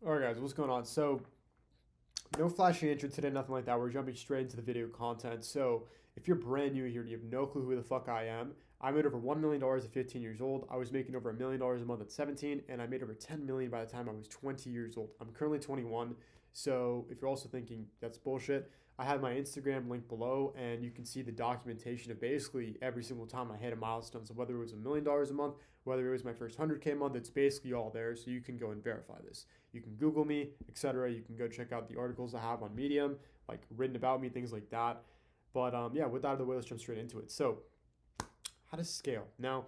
All right, guys, what's going on? So, no flashy intro today, nothing like that. We're jumping straight into the video content. So, if you're brand new here and you have no clue who the fuck I am, I made over $1 million at 15 years old. I was making over $1 million a month at 17, and I made over 10 million by the time I was 20 years old. I'm currently 21. So, if you're also thinking that's bullshit, I have my Instagram link below, and you can see the documentation of basically every single time I hit a milestone. So, whether it was $1 million a month, whether it was my first 100K a month, it's basically all there. So, you can go and verify this. You can Google me, etc. You can go check out the articles I have on Medium, like written about me, things like that. But yeah, with that out of the way, let's jump straight into it. So, how to scale? Now,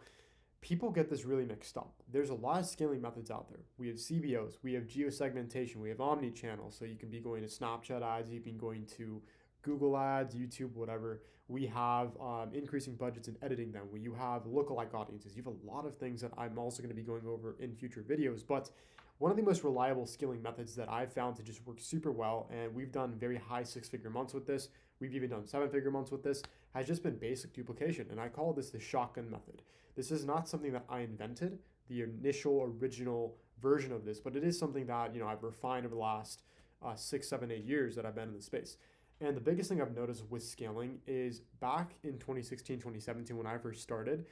people get this really mixed up. There's a lot of scaling methods out there. We have CBOs, we have geosegmentation, we have omni-channel. So you can be going to Snapchat ads, you can be going to Google ads, YouTube, whatever. We have increasing budgets and editing them. You have lookalike audiences. You have a lot of things that I'm also going to be going over in future videos. But one of the most reliable scaling methods that I've found to just work super well, and we've done very high six-figure months with this, we've even done seven-figure months with this, has just been basic duplication. And I call this the shotgun method. This is not something that I invented, the initial original version of this, but it is something that I've refined over the last 6, 7, 8 years that I've been in the space. And the biggest thing I've noticed with scaling is back in 2016, 2017, when I first started,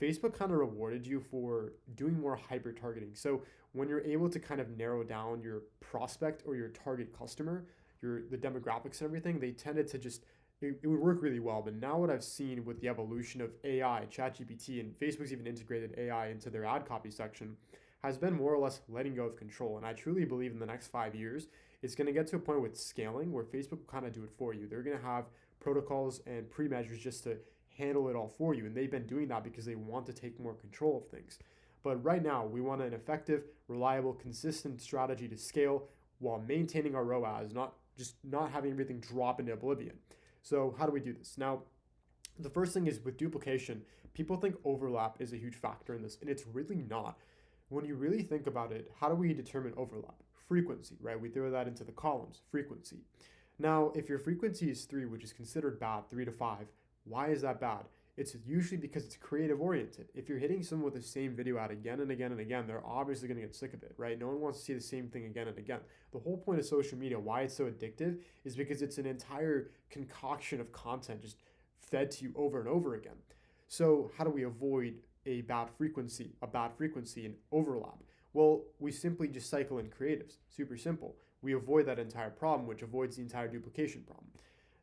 Facebook kind of rewarded you for doing more hyper targeting. So when you're able to kind of narrow down your prospect or your target customer, the demographics and everything, they tended to just it would work really well. But now what I've seen with the evolution of AI, ChatGPT, and Facebook's even integrated AI into their ad copy section, has been more or less letting go of control. And I truly believe in the next 5 years, it's going to get to a point with scaling where Facebook will kind of do it for you. They're going to have protocols and pre-measures just to handle it all for you. And they've been doing that because they want to take more control of things. But right now, we want an effective, reliable, consistent strategy to scale while maintaining our ROAS, not having everything drop into oblivion. So how do we do this? Now, the first thing is with duplication, people think overlap is a huge factor in this, and it's really not. When you really think about it, how do we determine overlap? Frequency, right? We throw that into the columns, frequency. Now, if your frequency is 3, which is considered bad, 3 to 5, why is that bad? It's usually because it's creative oriented. If you're hitting someone with the same video ad again and again and again, they're obviously going to get sick of it, right? No one wants to see the same thing again and again. The whole point of social media, why it's so addictive, is because it's an entire concoction of content just fed to you over and over again. So how do we avoid a bad frequency and overlap? Well, we simply just cycle in creatives. Super simple. We avoid that entire problem, which avoids the entire duplication problem.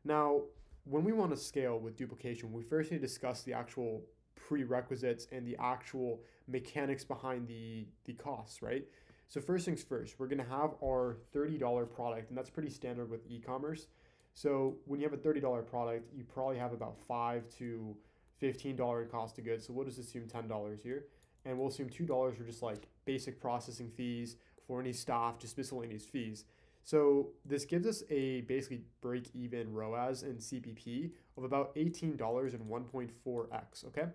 Now, when we want to scale with duplication, we first need to discuss the actual prerequisites and the actual mechanics behind the costs, right? So first things first, we're going to have our $30 product, and that's pretty standard with e-commerce. So when you have a $30 product, you probably have about $5 to $15 in cost of goods. So we'll just assume $10 here. And we'll assume $2 for just like basic processing fees for any staff, just miscellaneous fees. So this gives us a basically break-even ROAS and CPP of about $18 and 1.4x, okay?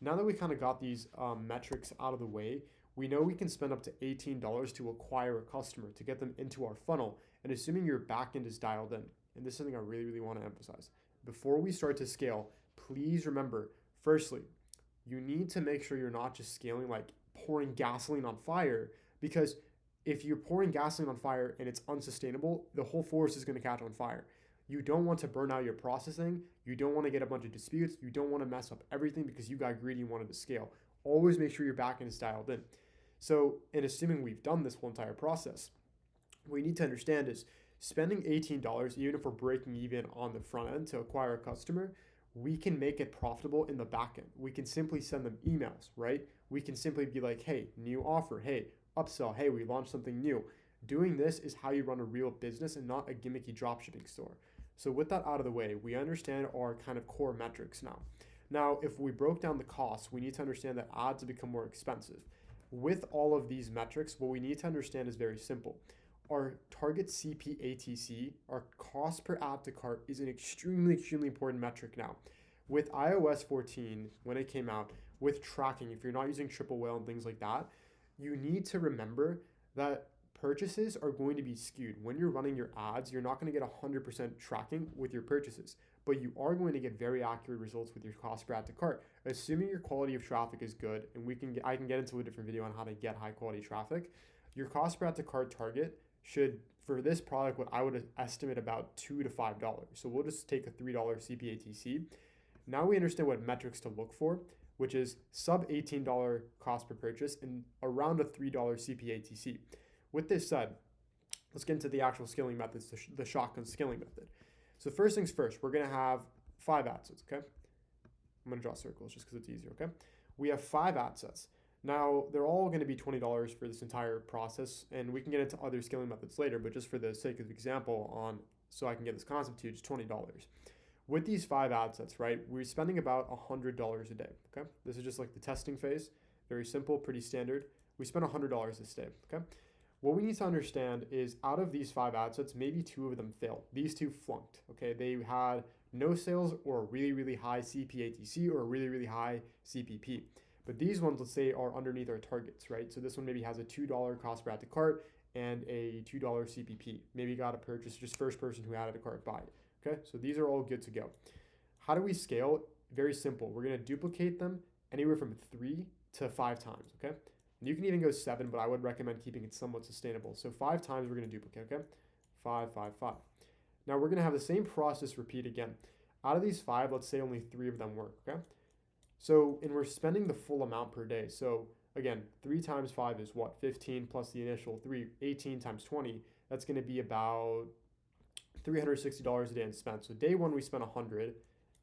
Now that we kind of got these metrics out of the way, we know we can spend up to $18 to acquire a customer, to get them into our funnel, and assuming your backend is dialed in. And this is something I really, really want to emphasize. Before we start to scale, please remember, firstly, you need to make sure you're not just scaling like pouring gasoline on fire, because if you're pouring gasoline on fire and it's unsustainable, the whole forest is going to catch on fire. You don't want to burn out your processing. You don't want to get a bunch of disputes. You don't want to mess up everything because you got greedy and wanted to scale. Always make sure your backend is dialed in. So, in assuming we've done this whole entire process, what you need to understand is spending $18, even if we're breaking even on the front end to acquire a customer, we can make it profitable in the back end. We can simply send them emails, right? We can simply be like, hey, new offer, hey, upsell, hey, we launched something new. Doing this is how you run a real business and not a gimmicky dropshipping store. So with that out of the way, we understand our kind of core metrics now. Now, if we broke down the costs, we need to understand that ads have become more expensive. With all of these metrics, what we need to understand is very simple. Our target CPATC, our cost per add to cart, is an extremely, extremely important metric now. With iOS 14, when it came out, with tracking, if you're not using Triple Whale and things like that, you need to remember that purchases are going to be skewed. When you're running your ads, you're not going to get 100% tracking with your purchases, but you are going to get very accurate results with your cost per add to cart, assuming your quality of traffic is good. And I can get into a different video on how to get high quality traffic. Your cost per add to cart target should, for this product, what I would estimate about $2 to $5. So we'll just take a $3 CPATC. Now we understand what metrics to look for, which is sub $18 cost per purchase and around a $3 CPATC. With this said, let's get into the actual scaling methods, the shotgun scaling method. So first things first, we're going to have 5 ad sets, okay? I'm going to draw circles just because it's easier, okay? We have 5 ad sets. Now, they're all going to be $20 for this entire process, and we can get into other scaling methods later, but just for the sake of example, so I can get this concept to you, just $20. With these 5 ad sets, right, we're spending about $100 a day, okay? This is just like the testing phase. Very simple, pretty standard. We spend $100 this day, okay? What we need to understand is out of these 5 ad sets, maybe 2 of them failed. These 2 flunked, okay? They had no sales or a really, really high CPATC or a really, really high CPP. But these ones, let's say, are underneath our targets, right? So this one maybe has a $2 cost per add to cart and a $2 CPP. Maybe got a purchase, just first person who added a cart buy. Okay, so these are all good to go. How do we scale? Very simple. We're going to duplicate them anywhere from 3 to 5 times, okay? And you can even go 7, but I would recommend keeping it somewhat sustainable. So 5 times we're going to duplicate, okay? 5, 5, 5. Now we're going to have the same process repeat again. Out of these 5, let's say only 3 of them work, okay? So, and we're spending the full amount per day. So again, 3 times 5 is what? 15 plus the initial 3, 18 times 20. That's going to be about $360 a day in spent. So day 1 we spent 100,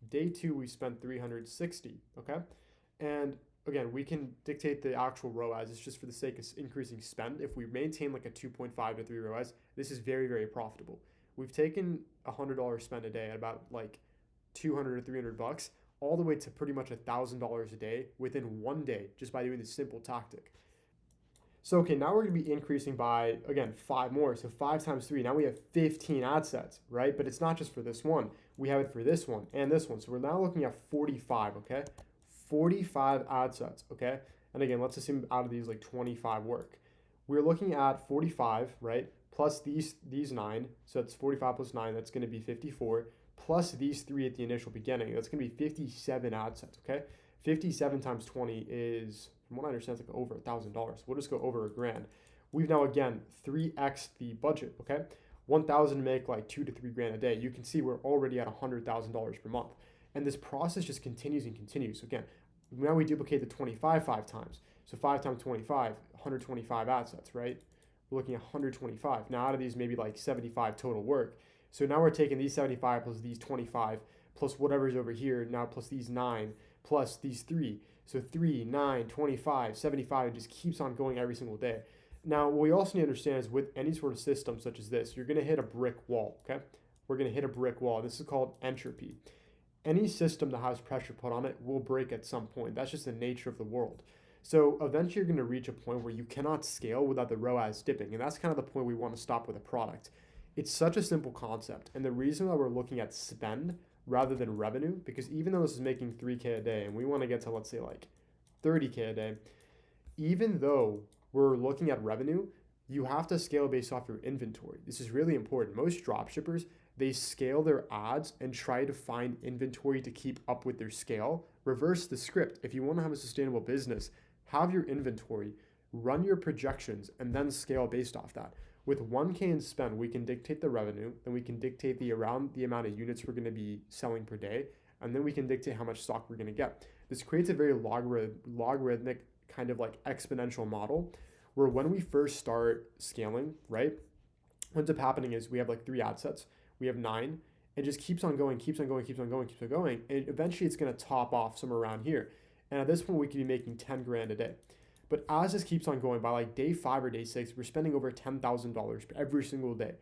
day 2 we spent 360, okay? And again, we can dictate the actual ROAS. It's just for the sake of increasing spend. If we maintain like a 2.5 to 3 ROAS, this is very, very profitable. We've taken $100 spend a day at about like 200 to $300 all the way to pretty much $1,000 a day within 1 day just by doing this simple tactic. So, okay, now we're going to be increasing by, again, 5 more. So 5 times 3, now we have 15 ad sets, right? But it's not just for this one. We have it for this one and this one. So we're now looking at 45, okay? 45 ad sets, okay? And again, let's assume out of these, like 25 work. We're looking at 45, right? Plus these 9. So it's 45 plus 9, that's going to be 54. Plus these 3 at the initial beginning, that's going to be 57 ad sets, okay? 57 times 20 is, from what I understand, it's like over $1,000. We'll just go over $1,000. We've now, again, 3x the budget, okay? 1,000 make like 2 to 3 grand a day. You can see we're already at $100,000 per month. And this process just continues and continues. So again, now we duplicate the 25 5 times. So 5 times 25, 125 ad sets, right? We're looking at 125. Now out of these, maybe like 75 total work. So now we're taking these 75 plus these 25 plus whatever's over here, now plus these 9 plus these 3. So 3, 9, 25, 75, it just keeps on going every single day. Now, what we also need to understand is with any sort of system such as this, you're going to hit a brick wall, okay? We're going to hit a brick wall. This is called entropy. Any system that has pressure put on it will break at some point. That's just the nature of the world. So eventually you're going to reach a point where you cannot scale without the ROAS dipping. And that's kind of the point we want to stop with a product. It's such a simple concept. And the reason why we're looking at spend rather than revenue, because even though this is making 3K a day and we want to get to, let's say, like 30K a day, even though we're looking at revenue, you have to scale based off your inventory. This is really important. Most dropshippers, they scale their ads and try to find inventory to keep up with their scale. Reverse the script. If you want to have a sustainable business, have your inventory, run your projections, and then scale based off that. With 1K in spend, we can dictate the revenue, and we can dictate the amount of units we're going to be selling per day, and then we can dictate how much stock we're going to get. This creates a very logarithmic kind of like exponential model where when we first start scaling, right, what ends up happening is we have like 3 ad sets, we have 9, it just keeps on going, and eventually it's going to top off somewhere around here. And at this point, we could be making 10 grand a day. But as this keeps on going, by like day 5 or day 6, we're spending over $10,000 every single day.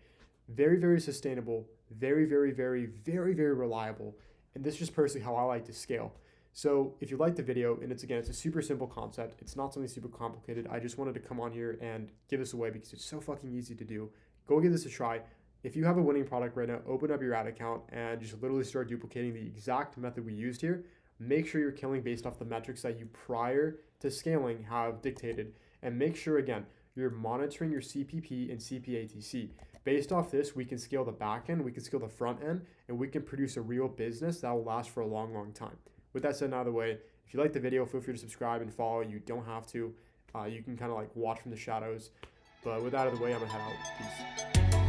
Very, very sustainable, very, very, very, very, very reliable. And this is just personally how I like to scale. So if you like the video, and it's a super simple concept. It's not something super complicated. I just wanted to come on here and give this away because it's so fucking easy to do. Go give this a try. If you have a winning product right now, open up your ad account and just literally start duplicating the exact method we used here. Make sure you're killing based off the metrics that you prior to scaling have dictated. And make sure, again, you're monitoring your CPP and CPATC. Based off this, we can scale the back end, we can scale the front end, and we can produce a real business that will last for a long, long time. With that said, out of the way, if you like the video, feel free to subscribe and follow. You don't have to. You can kind of like watch from the shadows. But with that out of the way, I'm gonna head out. Peace.